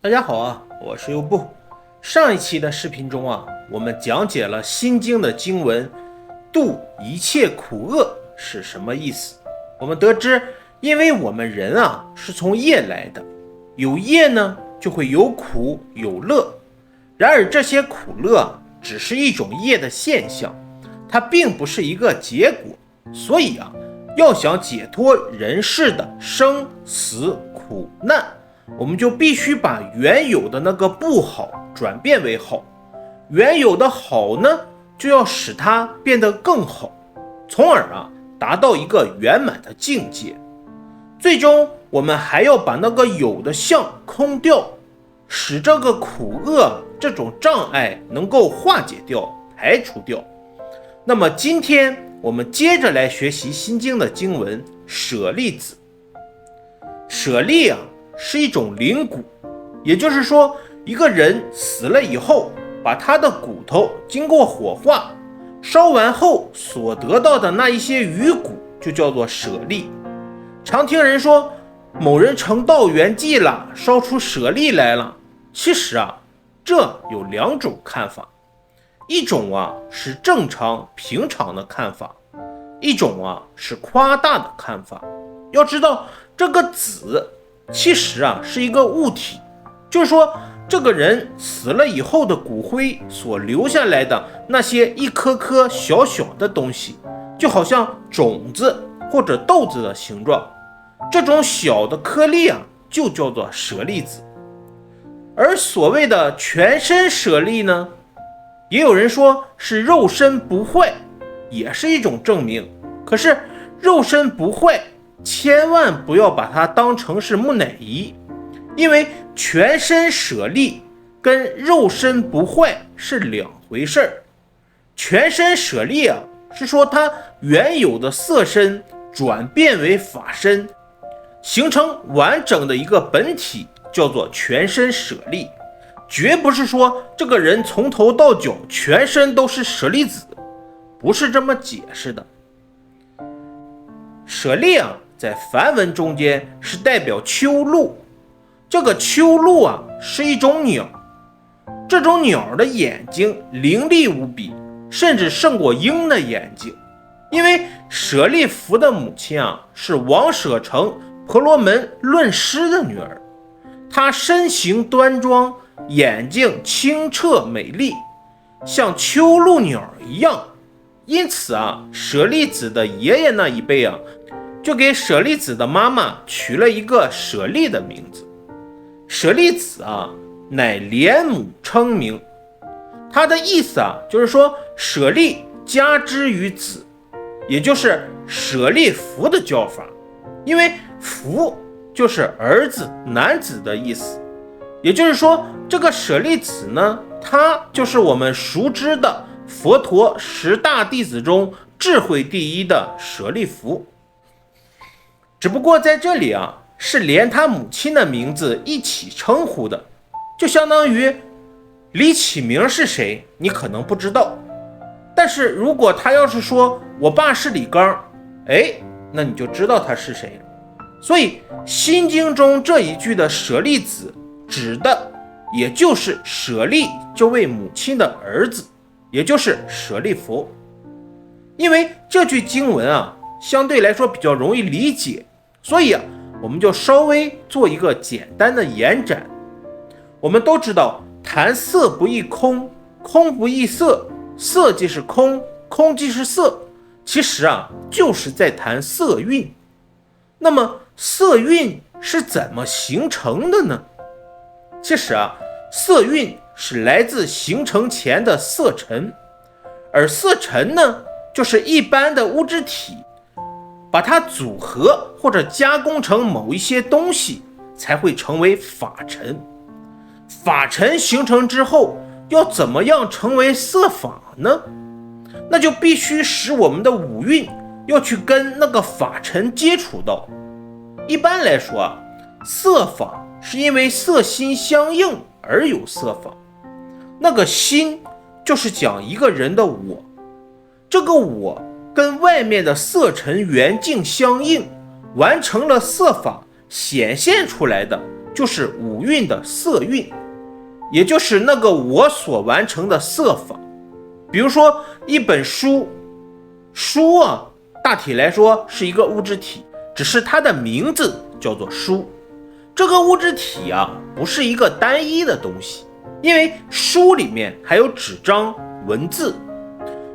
大家好啊，我是优布。上一期的视频中啊，我们讲解了心经的经文度一切苦厄是什么意思。我们得知，因为我们人啊是从业来的，有业呢就会有苦有乐。然而这些苦乐只是一种业的现象，它并不是一个结果。所以啊，要想解脱人世的生死苦难，我们就必须把原有的那个不好转变为好，原有的好呢，就要使它变得更好，从而达到一个圆满的境界。最终我们还要把那个有的相空掉，使这个苦厄这种障碍能够化解掉、排除掉。那么今天我们接着来学习心经的经文舍利子。舍利是一种灵骨，也就是说，一个人死了以后，把他的骨头经过火化烧完后所得到的那一些余骨就叫做舍利。常听人说某人成道圆寂了，烧出舍利来了。其实这有两种看法，一种是正常平常的看法，一种是夸大的看法。要知道这个子其实是一个物体，就是说这个人死了以后的骨灰所留下来的那些一颗颗小小的东西，就好像种子或者豆子的形状，这种小的颗粒就叫做舍利子。而所谓的全身舍利呢，也有人说是肉身不坏，也是一种证明。可是肉身不坏千万不要把它当成是木乃伊，因为全身舍利跟肉身不坏是两回事儿。全身舍利是说它原有的色身转变为法身，形成完整的一个本体，叫做全身舍利。绝不是说这个人从头到脚全身都是舍利子，不是这么解释的。舍利在梵文中间是代表秋鹭，这个秋鹭是一种鸟，这种鸟的眼睛凌厉无比，甚至胜过鹰的眼睛。因为舍利弗的母亲是王舍城婆罗门论师的女儿，她身形端庄，眼睛清澈美丽，像秋鹭鸟一样。因此舍利子的爷爷那一辈就给舍利子的妈妈取了一个舍利的名字。舍利子乃莲母称名，它的意思就是说舍利加之于子，也就是舍利弗的叫法。因为弗就是儿子、男子的意思，也就是说这个舍利子呢，他就是我们熟知的佛陀10大弟子中智慧第一的舍利弗。只不过在这里是连他母亲的名字一起称呼的，就相当于李启明是谁你可能不知道，但是如果他要是说我爸是李刚，那你就知道他是谁了。所以心经中这一句的舍利子指的也就是舍利这位母亲的儿子，也就是舍利弗。因为这句经文相对来说比较容易理解，所以我们就稍微做一个简单的延展。我们都知道谈色不异空，空不异色，色即是空，空即是色，其实就是在谈色蕴。那么色蕴是怎么形成的呢？其实色蕴是来自形成前的色尘，而色尘呢，就是一般的物质体把它组合或者加工成某一些东西，才会成为法尘。法尘形成之后，要怎么样成为色法呢？那就必须使我们的五蕴要去跟那个法尘接触到。一般来说色法是因为色心相应而有色法。那个心就是讲一个人的我，这个我跟外面的色尘缘境相应，完成了色法，显现出来的就是五蕴的色蕴，也就是那个我所完成的色法。比如说一本书，书啊，大体来说是一个物质体，只是它的名字叫做书。这个物质体啊，不是一个单一的东西，因为书里面还有纸张、文字。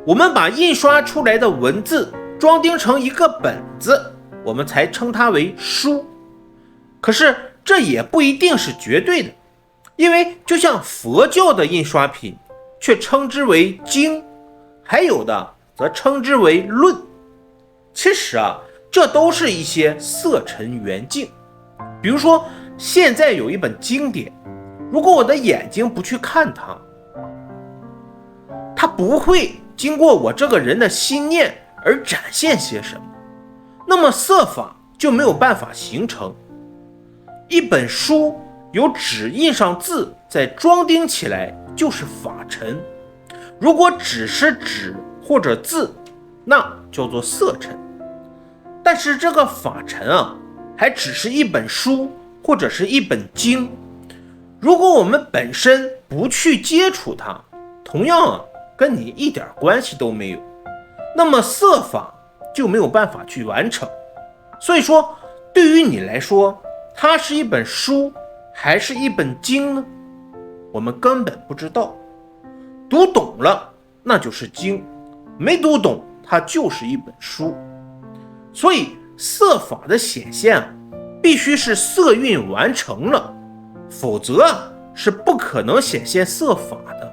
我们把印刷出来的文字装订成一个本子，我们才称它为书。可是这也不一定是绝对的，因为就像佛教的印刷品却称之为经，还有的则称之为论。其实啊，这都是一些色尘缘境。比如说现在有一本经典，如果我的眼睛不去看它，它不会经过我这个人的心念而展现些什么，那么色法就没有办法形成。一本书由纸印上字再装订起来就是法尘，如果只是纸或者字，那叫做色尘。但是这个法尘啊，还只是一本书或者是一本经，如果我们本身不去接触它，同样啊，跟你一点关系都没有，那么色法就没有办法去完成。所以说对于你来说，它是一本书还是一本经呢？我们根本不知道。读懂了那就是经，没读懂它就是一本书。所以色法的显现必须是色蕴完成了，否则是不可能显现色法的。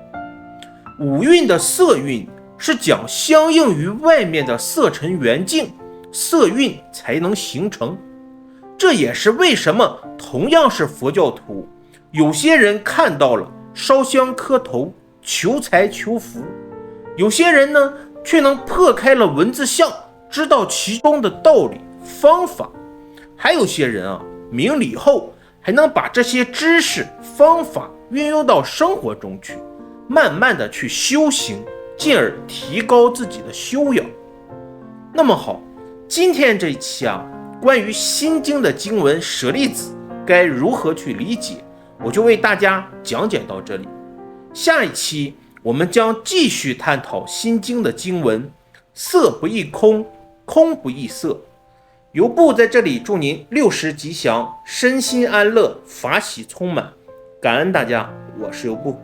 五蕴的色蕴是讲相应于外面的色尘缘境，色蕴才能形成。这也是为什么同样是佛教徒，有些人看到了烧香磕头求财求福，有些人呢却能破开了文字相，知道其中的道理方法。还有些人啊，明理后还能把这些知识方法运用到生活中去，慢慢的去修行，进而提高自己的修养。那么好，今天这一期啊，关于心经的经文舍利子该如何去理解，我就为大家讲解到这里。下一期我们将继续探讨心经的经文，色不异空，空不异色。游步在这里祝您60吉祥，身心安乐，法喜充满。感恩大家，我是游步。